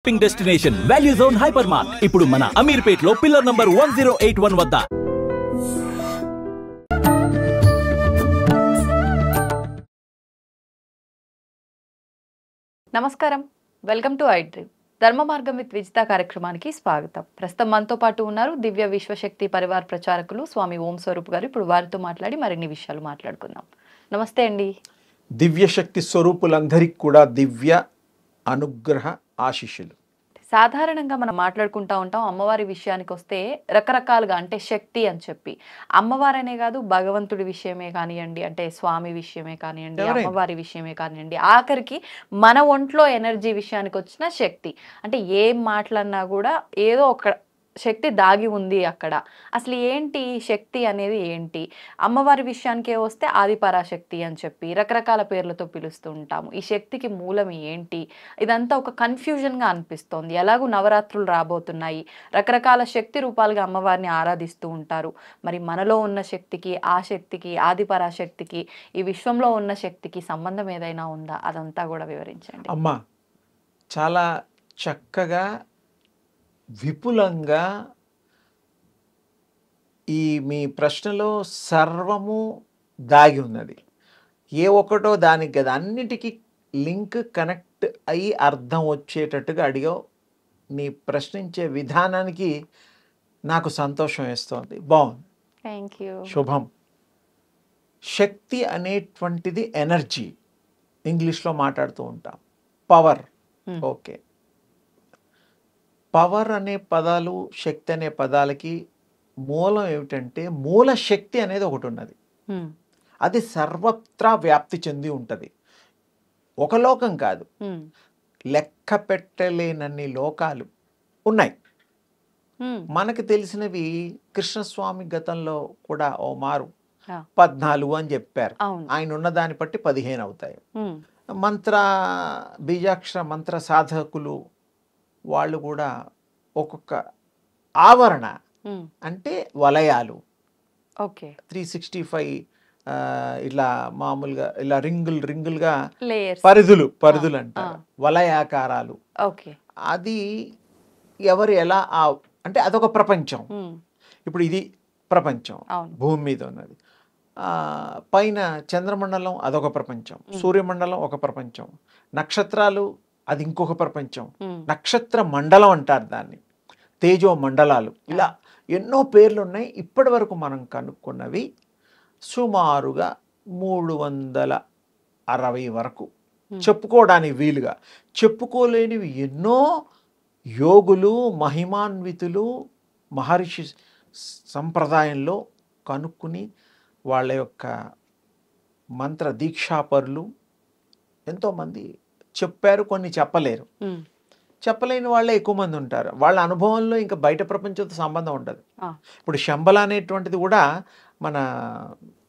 Shopping destination value zone hyper mart ఇప్పుడు మన అమీర్పేట్ లో పిల్లర్ నంబర్ 1081 వద్ద. నమస్కారం, వెల్కమ్ టు ఐ డ్రీమ్. ధర్మ మార్గం విత్ విజిత కార్యక్రమానికి స్వాగతం. ప్రస్తుతం మనతో పాటు ఉన్నారు దివ్య విశ్వశక్తి పరివార్ ప్రచారకులు స్వామి ఓం స్వరూప్ గారు. ఇప్పుడు వారితో మాట్లాడి మరిన్ని విషయాలు మాట్లాడుకుందాం. నమస్తే అండి. దివ్యశక్తి స్వరూపులందరికీ కూడా దివ్య అనుగ్రహ ఆశీస్సులు. సాధారణంగా మనం మాట్లాడుకుంటా ఉంటాం, అమ్మవారి విషయానికి వస్తే రకరకాలుగా, అంటే శక్తి అని చెప్పి అమ్మవారనే కాదు, భగవంతుడి విషయమే కానివ్వండి, అంటే స్వామి విషయమే కానివ్వండి, అమ్మవారి విషయమే కానివ్వండి, ఆఖరికి మన ఒంట్లో ఎనర్జీ విషయానికి వచ్చిన శక్తి, అంటే ఏం మాట్లాడినా కూడా ఏదో ఒక శక్తి దాగి ఉంది అక్కడ. అసలు ఏంటి శక్తి అనేది ఏంటి? అమ్మవారి విషయానికే వస్తే ఆదిపరాశక్తి అని చెప్పి రకరకాల పేర్లతో పిలుస్తూ ఉంటాము. ఈ శక్తికి మూలం ఏంటి? ఇదంతా ఒక కన్ఫ్యూజన్గా అనిపిస్తోంది. ఎలాగూ నవరాత్రులు రాబోతున్నాయి, రకరకాల శక్తి రూపాలుగా అమ్మవారిని ఆరాధిస్తూ ఉంటారు. మరి మనలో ఉన్న శక్తికి, ఆ శక్తికి, ఆదిపరాశక్తికి, ఈ విశ్వంలో ఉన్న శక్తికి సంబంధం ఏదైనా ఉందా? అదంతా కూడా వివరించండి. అమ్మా, చాలా చక్కగా విపులంగా ఈ మీ ప్రశ్నలో సర్వము దాగి ఉన్నది. ఏ ఒక్కటో దానికి కదా, అన్నిటికీ లింక్ కనెక్ట్ అయ్యి అర్థం వచ్చేటట్టుగా అడిగావు. నీ ప్రశ్నించే విధానానికి నాకు సంతోషం వేస్తోంది. బాగుంది, థ్యాంక్ యూ. శుభం. శక్తి అనేటువంటిది ఎనర్జీ, ఇంగ్లీష్లో మాట్లాడుతూ ఉంటాం, పవర్. ఓకే, పవర్ అనే పదాలు, శక్తి అనే పదాలకి మూలం ఏమిటంటే, మూల శక్తి అనేది ఒకటి ఉన్నది. అది సర్వత్రా వ్యాప్తి చెంది ఉంటుంది. ఒక లోకం కాదు, లెక్క పెట్టలేనన్ని లోకాలు ఉన్నాయి. మనకు తెలిసినవి కృష్ణస్వామి గతంలో కూడా ఓ మారు 14 అని చెప్పారు. ఆయన ఉన్న దాన్ని బట్టి 15 అవుతాయి. మంత్ర బీజాక్షర మంత్ర సాధకులు వాళ్ళు కూడా ఒక్కొక్క ఆవరణ, అంటే వలయాలు, 365 ఇలా మామూలుగా ఇలా రింగులుగా పరిధులు అంటారు, వలయాకారాలు. అది ఎవరు ఎలా అంటే అదొక ప్రపంచం. ఇప్పుడు ఇది ప్రపంచం భూమి మీద ఉన్నది. పైన చంద్రమండలం అదొక ప్రపంచం, సూర్యమండలం ఒక ప్రపంచం, నక్షత్రాలు అది ఇంకొక ప్రపంచం, నక్షత్ర మండలం అంటారు దాన్ని, తేజో మండలాలు, ఇలా ఎన్నో పేర్లు ఉన్నాయి. ఇప్పటి వరకు మనం కనుక్కున్నవి సుమారుగా 360 వరకు చెప్పుకోవడానికి వీలుగా. చెప్పుకోలేనివి ఎన్నో యోగులు, మహిమాన్వితులు, మహర్షి సంప్రదాయంలో కనుక్కుని వాళ్ళ యొక్క మంత్ర దీక్షాపరులు ఎంతోమంది చెప్పారు. కొన్ని చెప్పలేరు, చెప్పలేని వాళ్ళే ఎక్కువ మంది ఉంటారు. వాళ్ళ అనుభవంలో ఇంకా బయట ప్రపంచంతో సంబంధం ఉండదు. ఇప్పుడు శంబల అనేటువంటిది కూడా మన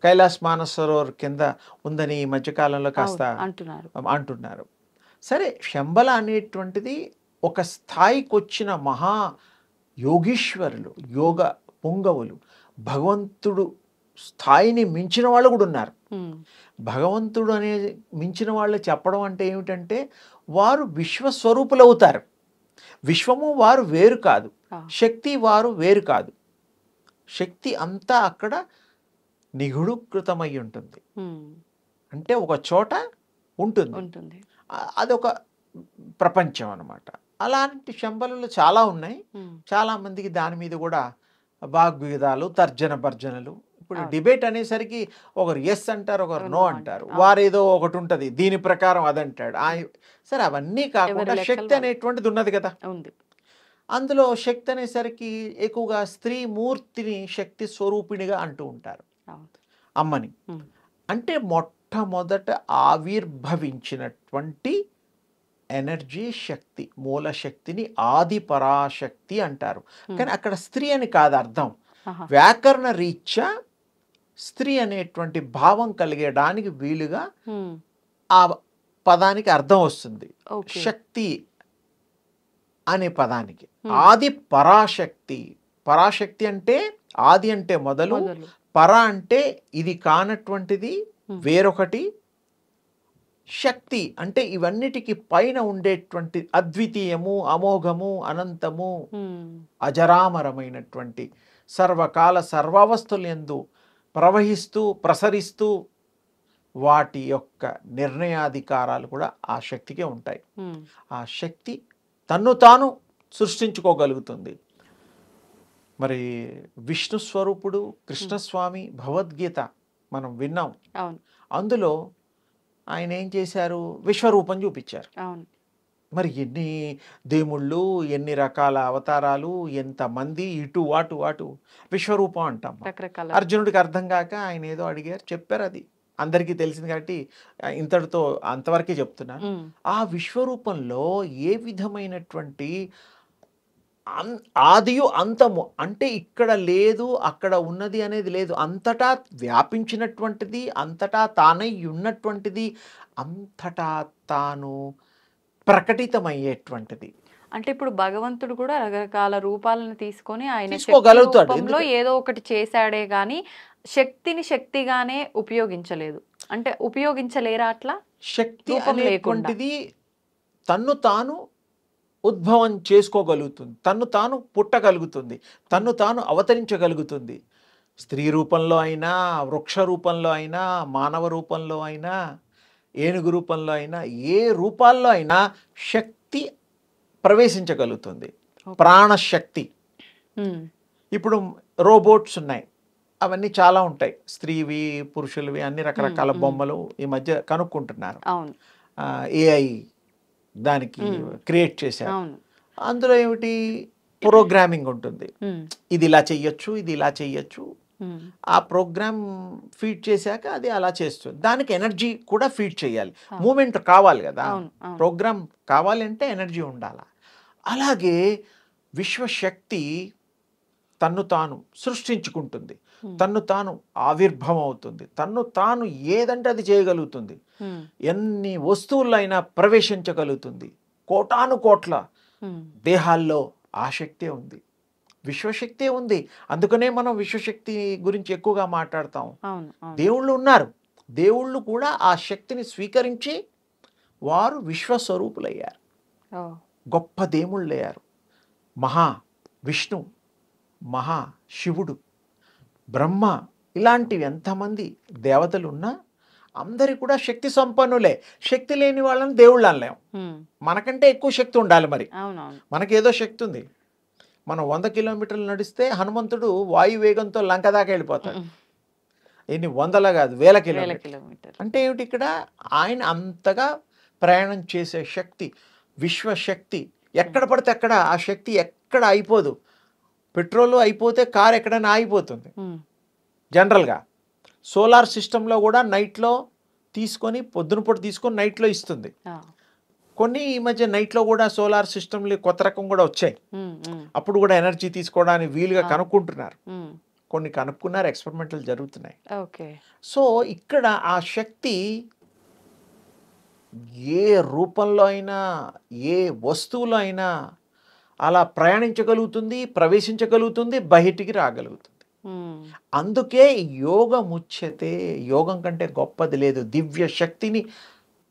కైలాస్ మానసరోవర్ కింద ఉందని ఈ మధ్యకాలంలో కాస్త అంటున్నారు. సరే, శంబల అనేటువంటిది ఒక స్థాయికి వచ్చిన మహా యోగీశ్వరులు, యోగ పుంగవులు, భగవంతుడు స్థాయిని మించిన వాళ్ళు కూడా ఉన్నారు. భగవంతుడు అనే మించిన వాళ్ళు చెప్పడం అంటే ఏమిటంటే, వారు విశ్వస్వరూపులు అవుతారు. విశ్వము వారు వేరు కాదు, శక్తి వారు వేరు కాదు. శక్తి అంతా అక్కడ నిగుడీకృతమై ఉంటుంది, అంటే ఒక చోట ఉంటుంది. అదొక ప్రపంచం అన్నమాట. అలాంటి శంబలు చాలా ఉన్నాయి. చాలా మందికి దాని మీద కూడా వాగ్వివాదాలు, తర్జన భర్జనలు. ఇప్పుడు డిబేట్ అనేసరికి ఒకరు ఎస్ అంటారు, ఒకరు నో అంటారు. వారేదో ఒకటి ఉంటుంది, దీని ప్రకారం అదంటాడు. సరే, అవన్నీ కాకుండా శక్తి అనేటువంటిది ఉన్నది కదా. అందులో శక్తి అనేసరికి ఎక్కువగా స్త్రీ మూర్తిని శక్తి స్వరూపిణిగా అంటూ ఉంటారు, అమ్మని. అంటే మొట్టమొదట ఆవిర్భవించినటువంటి ఎనర్జీ శక్తి, మూల శక్తిని ఆది పరాశక్తి అంటారు. కానీ అక్కడ స్త్రీ అని కాదు అర్థం. వ్యాకరణ రీత్యా స్త్రీ అనేటువంటి భావం కలిగేయడానికి వీలుగా ఆ పదానికి అర్థం వస్తుంది. శక్తి అనే పదానికి ఆది పరాశక్తి. పరాశక్తి అంటే ఆది అంటే మొదలు, పర అంటే ఇది కానటువంటిది వేరొకటి, శక్తి అంటే ఇవన్నిటికి పైన ఉండేటువంటి అద్వితీయము, అమోఘము, అనంతము, అజరామరమైనటువంటి సర్వకాల సర్వావస్థలందు ప్రవహిస్తూ ప్రసరిస్తూ వాటి యొక్క నిర్ణయాధికారాలు కూడా ఆ శక్తికే ఉంటాయి. ఆ శక్తి తన్ను తాను సృష్టించుకోగలుగుతుంది. మరి విష్ణు స్వరూపుడు కృష్ణస్వామి భగవద్గీత మనం విన్నాం. అందులో ఆయన ఏం చేశారు? విశ్వరూపం చూపించారు. మరి ఎన్ని దేవుళ్ళు, ఎన్ని రకాల అవతారాలు, ఎంతమంది, ఇటు అటు అటు విశ్వరూపం అంటాం. అర్జునుడికి అర్థం కాక ఆయన ఏదో అడిగారు, చెప్పారు. అది అందరికీ తెలిసింది కాబట్టి ఇంతటితో అంతవరకే చెప్తున్నాను. ఆ విశ్వరూపంలో ఏ విధమైనటువంటి ఆదియు అంతము అంటే ఇక్కడ లేదు అక్కడ ఉన్నది అనేది లేదు, అంతటా వ్యాపించినటువంటిది, అంతటా తానై ఉన్నటువంటిది, అంతటా తాను ప్రకటితమయ్యేటువంటిది. అంటే ఇప్పుడు భగవంతుడు కూడా రకరకాల రూపాలను తీసుకొని ఆయన తీసుకోగలుగుతాడు. ఏదో ఒకటి చేశాడే గాని శక్తిని శక్తిగానే ఉపయోగించలేదు. అంటే ఉపయోగించలేరా అట్లా? శక్తి అనేటువంటిది తన్ను తాను ఉద్భవం చేసుకోగలుగుతుంది, తన్ను తాను పుట్టగలుగుతుంది, తన్ను తాను అవతరించగలుగుతుంది. స్త్రీ రూపంలో అయినా, వృక్ష రూపంలో అయినా, మానవ రూపంలో అయినా, ఏనుగు రూపంలో అయినా, ఏ రూపాల్లో అయినా శక్తి ప్రవేశించగలుగుతుంది. ప్రాణశక్తి. ఇప్పుడు రోబోట్స్ ఉన్నాయి, అవన్నీ చాలా ఉంటాయి, స్త్రీవి పురుషులవి అన్ని రకరకాల బొమ్మలు ఈ మధ్య కనుక్కుంటున్నారు. ఏఐ దానికి క్రియేట్ చేశారు. అందులో ఏమిటి ప్రోగ్రామింగ్ ఉంటుంది, ఇది ఇలా చెయ్యొచ్చు, ఇది ఇలా చెయ్యొచ్చు. ఆ ప్రోగ్రామ్ ఫీడ్ చేశాక అది అలా చేస్తుంది. దానికి ఎనర్జీ కూడా ఫీడ్ చేయాలి, మూమెంట్ కావాలి కదా. ప్రోగ్రామ్ కావాలంటే ఎనర్జీ ఉండాలి. అలాగే విశ్వశక్తి తన్ను తాను సృష్టించుకుంటుంది, తన్ను తాను ఆవిర్భవం అవుతుంది, తన్ను తాను ఏదంటే అది చేయగలుగుతుంది, ఎన్ని వస్తువులైనా ప్రవేశించగలుగుతుంది. కోటాను కోట్ల దేహాల్లో ఆ శక్తే ఉంది, విశ్వశక్తే ఉంది. అందుకనే మనం విశ్వశక్తి గురించి ఎక్కువగా మాట్లాడతాం. దేవుళ్ళు ఉన్నారు, దేవుళ్ళు కూడా ఆ శక్తిని స్వీకరించి వారు విశ్వస్వరూపులయ్యారు, గొప్ప దేవుళ్ళు అయ్యారు. మహా విష్ణు, మహా శివుడు, బ్రహ్మ, ఇలాంటివి ఎంతమంది దేవతలు ఉన్నా అందరి కూడా శక్తి సంపన్నులే. శక్తి లేని వాళ్ళని దేవుళ్ళు అనలేం. మనకంటే ఎక్కువ శక్తి ఉండాలి. మరి మనకేదో శక్తి ఉంది. మనం 100 కిలోమీటర్లు నడిస్తే హనుమంతుడు వాయువేగంతో లంక దాకా వెళ్ళిపోతాడు. ఎన్ని వందల కాదు, వేల కిలోమీటర్లు. అంటే ఏమిటి? ఇక్కడ ఆయన అంతగా ప్రయాణం చేసే శక్తి, విశ్వశక్తి. ఎక్కడ పడితే అక్కడ ఆ శక్తి ఎక్కడ అయిపోదు. పెట్రోల్ అయిపోతే కార్ ఎక్కడైనా ఆగిపోతుంది జనరల్గా. సోలార్ సిస్టంలో కూడా నైట్లో తీసుకొని, పొద్దున పూట తీసుకొని నైట్లో ఇస్తుంది. కొన్ని ఈ మధ్య నైట్లో కూడా సోలార్ సిస్టమ్లు కొత్త రకం కూడా వచ్చాయి. అప్పుడు కూడా ఎనర్జీ తీసుకోవడానికి వీలుగా కనుక్కుంటున్నారు. కొన్ని కనుక్కున్నారు, ఎక్స్పెరిమెంట్లు జరుగుతున్నాయి. సో ఇక్కడ ఆ శక్తి ఏ రూపంలో అయినా, ఏ వస్తువులో అయినా అలా ప్రయాణించగలుగుతుంది, ప్రవేశించగలుగుతుంది, బయటికి రాగలుగుతుంది. అందుకే యోగముచ్యతే, యోగం కంటే గొప్పది లేదు. దివ్య శక్తిని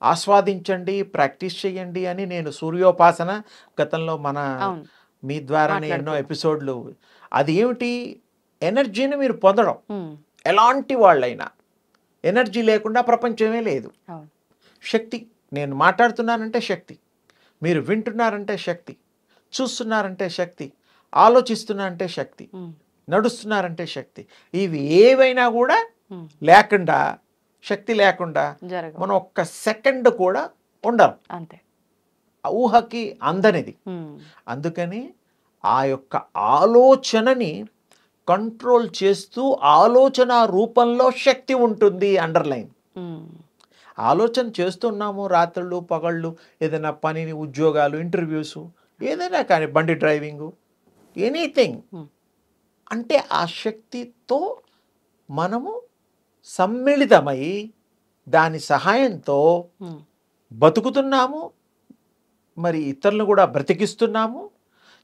ఆస్వాదించండి, ప్రాక్టీస్ చేయండి అని నేను సూర్యోపాసన గతంలో మీ ద్వారానే ఎన్నో ఎపిసోడ్లు. అది ఏమిటి? ఎనర్జీని మీరు పొందడం. ఎలాంటి వాళ్ళైనా ఎనర్జీ లేకుండా ప్రపంచమే లేదు. శక్తి, నేను మాట్లాడుతున్నానంటే శక్తి, మీరు వింటున్నారంటే శక్తి, చూస్తున్నారంటే శక్తి, ఆలోచిస్తున్నారంటే శక్తి, నడుస్తున్నారంటే శక్తి. ఇవి ఏవైనా కూడా లేకుండా, శక్తి లేకుండా మనం ఒక్క సెకండ్ కూడా ఉండం. అంతే, ఊహకి అందనిది. అందుకని ఆ యొక్క ఆలోచనని కంట్రోల్ చేస్తూ ఆలోచన రూపంలో శక్తి ఉంటుంది. అండర్లైన్. ఆలోచన చేస్తున్నాము రాత్రులు పగళ్ళు, ఏదైనా పనిని, ఉద్యోగాలు, ఇంటర్వ్యూస్, ఏదైనా కానీ, బండి డ్రైవింగు, ఎనీథింగ్. అంటే ఆ శక్తితో మనము సమ్మిళితమై దాని సహాయంతో బతుకుతున్నాము, మరి ఇతరులను కూడా బ్రతికిస్తున్నాము.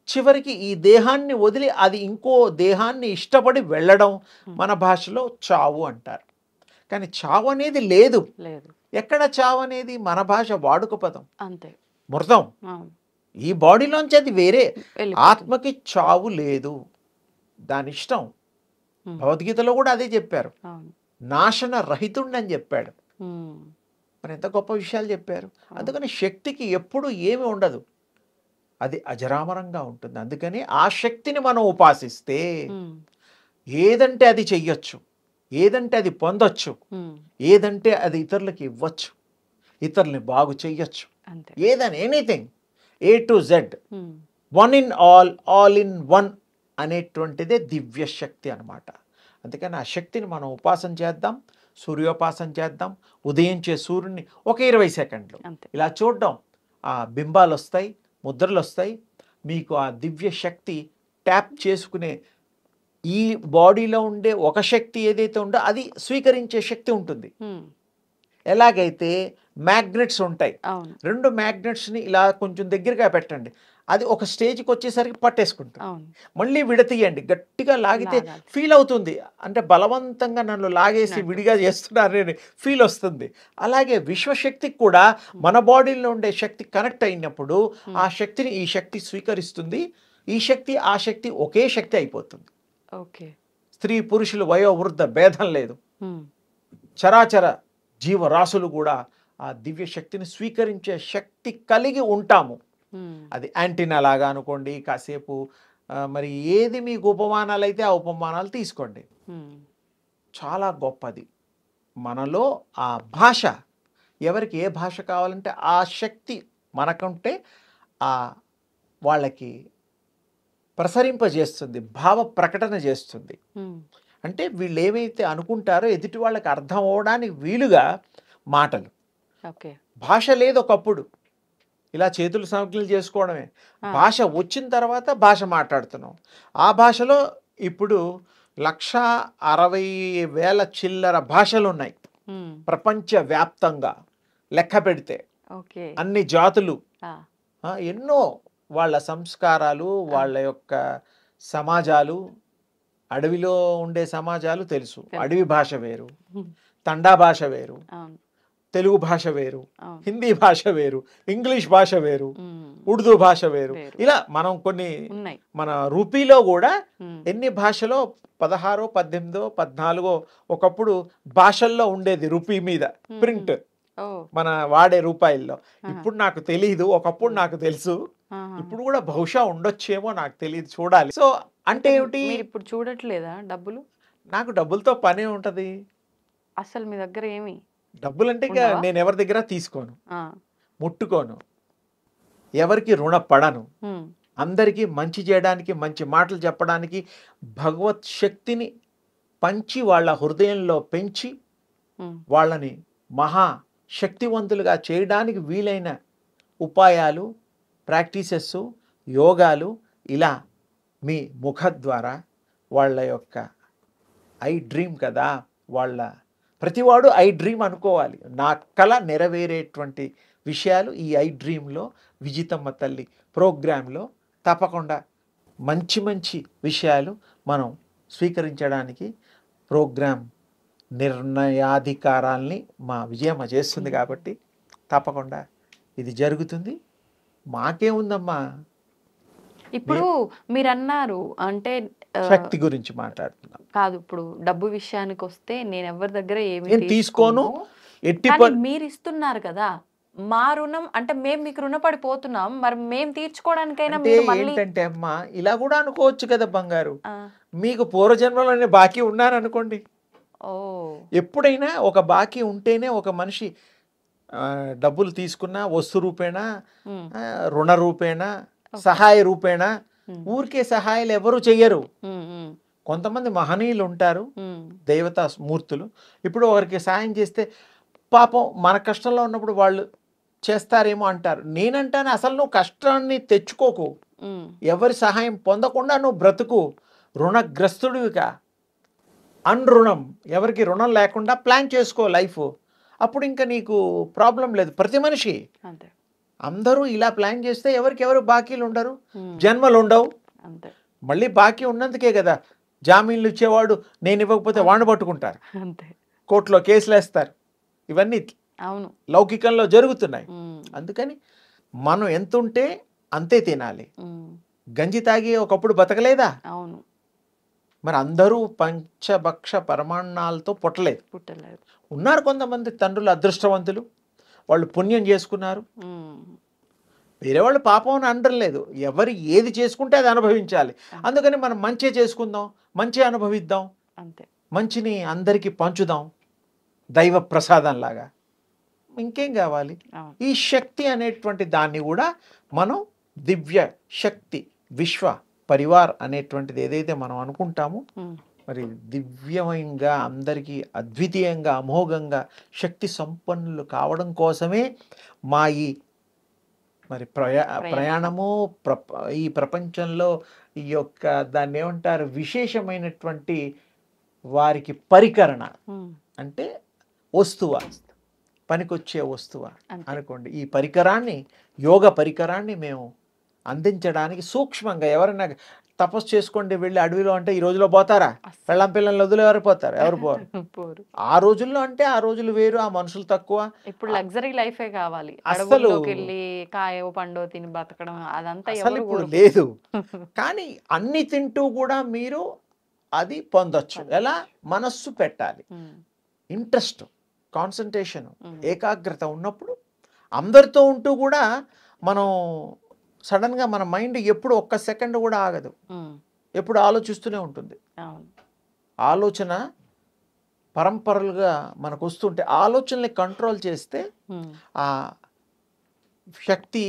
చివరికి ఈ దేహాన్ని వదిలి అది ఇంకో దేహాన్ని ఇష్టపడి వెళ్ళడం మన భాషలో చావు అంటారు. కానీ చావు అనేది లేదు. ఎక్కడ చావు అనేది మన భాష వాడుక పదం, అంతే. మృతం. అవును. ఈ బాడీలోంచి అది వేరే. వెళ్ళిపోతుంది. ఆత్మకి చావు లేదు, దాని ఇష్టం. భగవద్గీతలో కూడా అదే చెప్పారు, అవును. నాశన రహితుండని చెప్పాడు. ఉమ్. మరి ఎంత గొప్ప విషయాలు చెప్పారు. అందుకని శక్తికి ఎప్పుడు ఏమి ఉండదు, అది అజరామరంగా ఉంటుంది. అందుకని ఆ శక్తిని మనం ఉపాసిస్తే ఉమ్. ఏదంటే అది చెయ్యొచ్చు, ఏదంటే అది పొందొచ్చు, ఉమ్. ఏదంటే అది ఇతరులకి ఇవ్వచ్చు, ఇతరుల్ని బాగు చెయ్యొచ్చు. అంతే. ఏదని anything, A to Z, um. One in all, all in one అనేటువంటిదే దివ్య శక్తి అన్నమాట. అందుకని ఆ శక్తిని మనం ఉపాసన చేద్దాం, సూర్యోపాసన చేద్దాం. ఉదయించే సూర్యుని ఒక 20 సెకండ్లు అంతే. ఇలా చూడడం, ఆ బింబాలు వస్తాయి, ముద్రలు వస్తాయి. మీకు ఆ దివ్య శక్తి ట్యాప్ చేసుకునే, ఈ బాడీలో ఉండే ఒక శక్తి ఏదైతే ఉందో అది స్వీకరించే శక్తి ఉంటుంది. ఉమ్. ఎలాగైతే మ్యాగ్నెట్స్ ఉంటాయి, అవును. 2 మ్యాగ్నెట్స్ని ఇలా కొంచెం దగ్గరగా పెట్టండి, అది ఒక స్టేజ్కి వచ్చేసరికి పట్టేసుకుంటుంది. అవును. మళ్ళీ విడతీయండి, గట్టిగా లాగితే లాగాలి. ఫీల్ అవుతుంది, అంటే బలవంతంగా నన్ను లాగేసి విడిగా చేస్తున్నారని ఫీల్ వస్తుంది. అలాగే విశ్వశక్తికి కూడా మన బాడీలో ఉండే శక్తి కనెక్ట్ అయినప్పుడు ఆ శక్తిని ఈ శక్తి స్వీకరిస్తుంది. ఈ శక్తి ఆ శక్తి ఒకే శక్తి అయిపోతుంది. ఓకే. స్త్రీ పురుషులు వయో వృద్ధ భేదం లేదు, ఉమ్. చరాచర జీవరాశులు కూడా ఆ దివ్య శక్తిని స్వీకరించే శక్తి కలిగి ఉంటాము. ఉమ్. అది యాంటీనా లాగా అనుకోండి, కాసేపు మరి ఏది మీకు ఉపమానాలు అయితే ఆ ఉపమానాలు తీసుకోండి. ఉమ్. చాలా గొప్పది. మనలో ఆ భాష, ఎవరికి ఏ భాష కావాలంటే ఆ శక్తి మనకుంటే ఆ వాళ్ళకి ప్రసరింపజేస్తుంది, భావ ప్రకటన చేస్తుంది. ఉమ్. అంటే వీళ్ళు ఏమైతే అనుకుంటారో ఎదుటి వాళ్ళకి అర్థం అవడానికి వీలుగా మాటలు. ఓకే. భాష లేదు ఒకప్పుడు, ఇలా చేతులు సంజ్ఞలు చేసుకోవడమే. భాష వచ్చిన తర్వాత భాష మాట్లాడుతున్నాం. ఆ భాషలో ఇప్పుడు 1,60,000 చిల్లర భాషలు ఉన్నాయి ఉమ్. ప్రపంచవ్యాప్తంగా లెక్క పెడితే. ఓకే. అన్ని జాతులు, ఆ. ఎన్నో వాళ్ళ సంస్కారాలు, వాళ్ళ యొక్క సమాజాలు. అడవిలో ఉండే సమాజాలు తెలుసు, అడవి భాష వేరు, తండా భాష వేరు, అవును. తెలుగు భాష వేరు, అవును. హిందీ భాష వేరు, ఇంగ్లీష్ భాష వేరు, ఉమ్. ఉర్దూ భాష వేరు. వేరు. ఇలా మనం కొన్ని ఉన్నాయి. మన రూపీలో కూడా ఉమ్. ఎన్ని భాషలో 16, 18, 14 ఒకప్పుడు భాషల్లో ఉండేది రూపీ మీద ప్రింట్, ఓ. మన వాడే రూపాయల్లో. ఇప్పుడు నాకు తెలియదు, ఒకప్పుడు నాకు తెలుసు, ఆహా. ఇప్పుడు కూడా బహుశా ఉండొచ్చేమో, నాకు తెలియదు, చూడాలి. సో అంటే ఏమిటి, మీరు ఇప్పుడు చూడట్లేదా డబ్బులు? నాకు డబ్బులతో పనే ఉంటది. అసలు మీ దగ్గర ఏమి డబ్బులు అంటే ఇక ఉండవా? నేను ఎవరి దగ్గర తీసుకోను, ఆ. ముట్టుకోను, ఎవరికి రుణపడను. ఉమ్. అందరికీ మంచి చేయడానికి, మంచి మాటలు చెప్పడానికి, భగవత్ శక్తిని పంచి వాళ్ళ హృదయంలో పెంచి ఉమ్. వాళ్ళని మహా శక్తివంతులుగా చేయడానికి వీలైన ఉపాయాలు, ప్రాక్టీసెస్, యోగాలు, ఇలా మీ ముఖ ద్వారా వాళ్ళ యొక్క ఐ డ్రీమ్ కదా, వాళ్ళ ప్రతివాడు ఐ డ్రీమ్ అనుకోవాలి. నా కళ నెరవేరేటువంటి విషయాలు ఈ ఐ డ్రీమ్లో, విజితమ్మ తల్లి ప్రోగ్రాంలో తప్పకుండా మంచి మంచి విషయాలు మనం స్వీకరించడానికి ప్రోగ్రాం నిర్ణయాధికారాల్ని మా విజయమ్మ చేస్తుంది. కాబట్టి తప్పకుండా ఇది జరుగుతుంది. మాకేముందమ్మా, ఇప్పుడు మీరు అన్నారు అంటే శక్తి గురించి మాట్లాడుతున్నాం. కాదు, ఇప్పుడు డబ్బు విషయానికి వస్తే నేను ఎవరి దగ్గర ఏమి నేను తీసుకోను, ఎట్టి మీరు ఇస్తున్నారు కదా, మా రుణం అంటే మేము మీకు రుణపడిపోతున్నాం, మరి మేము తీర్చుకోవడానికైనా అంటే మీరు మళ్ళీ ఏంటంటే అమ్మా, ఇలా కూడా అనుకోవచ్చు కదా బంగారు, ఆ. మీకు పూర్వజన్మలోనే బాకీ ఉన్నారనుకోండి. ఓ. ఎప్పుడైనా ఒక బాకీ ఉంటేనే ఒక మనిషి డబ్బులు తీసుకున్నా, వస్తు రూపేణా, ఉమ్. రుణ రూపేణా, సహాయ రూపేణా. ఊరికే సహాయాలు ఎవరు చెయ్యరు. ఉమ్. ఉమ్. కొంతమంది మహనీయులు ఉంటారు, ఉమ్. దేవతా మూర్తులు. ఇప్పుడు ఒకరికి సాయం చేస్తే పాపం మన కష్టంలో ఉన్నప్పుడు వాళ్ళు చేస్తారేమో అంటారు. నేనంటాను అసలు నువ్వు కష్టాన్ని తెచ్చుకోకు, ఉమ్. ఎవరి సహాయం పొందకుండా నువ్వు బ్రతుకు, రుణగ్రస్తుడివిగా. అన్రుణం, ఎవరికి రుణం లేకుండా ప్లాన్ చేసుకో లైఫ్, అప్పుడు ఇంకా నీకు ప్రాబ్లం లేదు. ప్రతి మనిషి అంతే. అందరూ ఇలా ప్లాన్ చేస్తే ఎవరికెవరు బాకీలు ఉండరు, ఉమ్. జన్మలు ఉండవు. అంతే. మళ్ళీ బాకీ ఉన్నందుకే కదా జామీన్లు ఇచ్చేవాడు నేను ఇవ్వకపోతే వాడిని పట్టుకుంటారు, అంతే. కోర్టులో కేసులు వేస్తారు. ఇవన్నీ అవును. లౌకికంలో జరుగుతున్నాయి. ఉమ్, అందుకని మనం ఎంత ఉంటే అంతే తినాలి. ఉమ్, గంజి తాగి ఒకప్పుడు బతకలేదా? అవును. మరి అందరూ పంచభక్ష పరమాన్నాలతో పుట్టలేదు. పుట్టలేదు. ఉన్నారు కొంతమంది తండ్రులు అదృష్టవంతులు, వాళ్ళు పుణ్యం చేసుకున్నారు. ఉమ్, వేరే వాళ్ళు పాపం అని అనడం లేదు, ఎవరు ఏది చేసుకుంటే అది అనుభవించాలి. అందుకని మనం మంచి చేసుకుందాం, మంచి అనుభవిద్దాం, అంతే. మంచిని అందరికీ పంచుదాం దైవ ప్రసాదంలాగా. ఇంకేం కావాలి? అవును. ఈ శక్తి అనేటువంటి దాన్ని కూడా మనం దివ్య శక్తి విశ్వ పరివార్ అనేటువంటిది ఏదైతే మనం అనుకుంటామో, ఉమ్, మరి దివ్యమంగా అందరికీ అద్వితీయంగా అమోఘంగా శక్తి సంపన్నులు కావడం కోసమే మా ఈ మరి ప్రయాణము ఈ ప్రపంచంలో ఈ యొక్క దాన్ని ఏమంటారు విశేషమైనటువంటి వారికి పరికరణ ఉమ్, అంటే వస్తువ, పనికొచ్చే వస్తువ అంతే. అనుకోండి. ఈ పరికరాన్ని యోగ పరికరాన్ని మేము అందించడానికి సూక్ష్మంగా ఎవరైనా తపస్సు చేసుకోండి వెళ్ళి అడవిలో అంటే ఈ రోజులో పోతారా? పెళ్ళం పిల్లలు వదిలి ఎవరు పోతారు? ఎవరు పోరు. పోరు. ఆ రోజుల్లో అంటే ఆ రోజులు వేరు, ఆ మనుషులు తక్కువ. ఇప్పుడు లగ్జరీ లైఫే కావాలి. అస్సలు అడవుల్లోకి వెళ్ళి కాయో పండో తిని బతకడం అదంతా అసలు ఎవరు ఇప్పుడు కోరుకోరు. లేదు. కానీ అన్ని తింటూ కూడా మీరు అది పొందొచ్చు. ఎలా? మనస్సు పెట్టాలి, ఉమ్, ఇంట్రెస్ట్, కాన్సన్ట్రేషన్, ఉమ్, ఏకాగ్రత ఉన్నప్పుడు అందరితో ఉంటూ కూడా మనం సడన్గా మన మైండ్ ఎప్పుడు ఒక్క సెకండ్ కూడా ఆగదు, ఉమ్, ఎప్పుడు ఆలోచిస్తూనే ఉంటుంది. అవును. ఆలోచన పరంపరలుగా మనకు వస్తుంటే ఆలోచనని కంట్రోల్ చేస్తే ఉమ్, ఆ శక్తి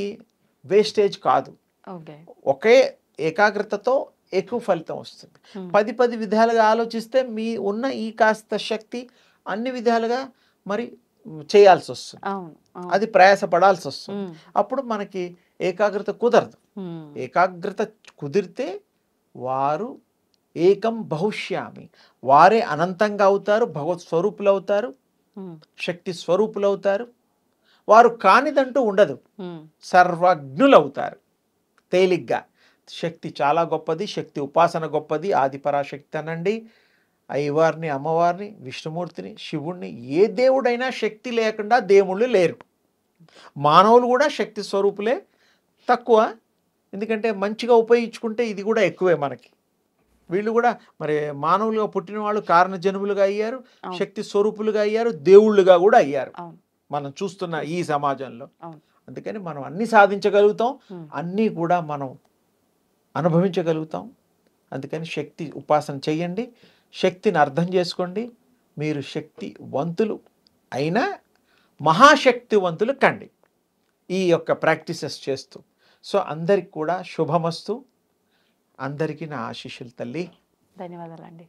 వేస్టేజ్ కాదు. ఓకే. ఒకే ఏకాగ్రతతో ఎక్కువ ఫలితం వస్తుంది. ఉమ్, 10 విధాలుగా ఆలోచిస్తే మీ ఉన్న ఈ కాస్త శక్తి అన్ని విధాలుగా మరి చేయాల్సి వస్తుంది, అవును. అవును. అది ప్రయాసపడాల్సి వస్తుంది. ఉమ్, అప్పుడు మనకి ఏకాగ్రత కుదరదు. ఉమ్, ఏకాగ్రత కుదిరితే వారు ఏకం బహుష్యామి, వారే అనంతంగా అవుతారు, భగవత్ స్వరూపులు అవుతారు, ఉమ్, శక్తి స్వరూపులు అవుతారు. వారు కానిదంటూ ఉండదు, ఉమ్, సర్వజ్ఞులు అవుతారు తేలిగ్గా. శక్తి చాలా గొప్పది, శక్తి ఉపాసన గొప్పది. ఆదిపరాశక్తి అనండి, అయ్యవారిని, అమ్మవారిని, విష్ణుమూర్తిని, శివుణ్ణి, ఏ దేవుడైనా శక్తి లేకుండా దేవుళ్ళు లేరు. మానవులు కూడా శక్తి స్వరూపులే, తక్కువ. ఎందుకంటే మంచిగా ఉపయోగించుకుంటే ఇది కూడా ఎక్కువే మనకి. వీళ్ళు కూడా మరి మానవులుగా పుట్టిన వాళ్ళు కారణజన్ములుగా అయ్యారు, అవును. శక్తి స్వరూపులుగా అయ్యారు, దేవుళ్ళుగా కూడా అయ్యారు అవును. మనం చూస్తున్న ఈ సమాజంలో. అవును. అందుకని మనం అన్నీ సాధించగలుగుతాం, ఉమ్, అన్నీ కూడా మనం అనుభవించగలుగుతాం. అందుకని శక్తి ఉపాసన చెయ్యండి, శక్తిని అర్థం చేసుకోండి. మీరు శక్తివంతులు అయినా మహాశక్తివంతులు కండి ఈ యొక్క ప్రాక్టీసెస్ చేస్తూ. సో అందరికి కూడా శుభమస్తు. అందరికీ నా ఆశీస్సులు తల్లి. ధన్యవాదాలండి.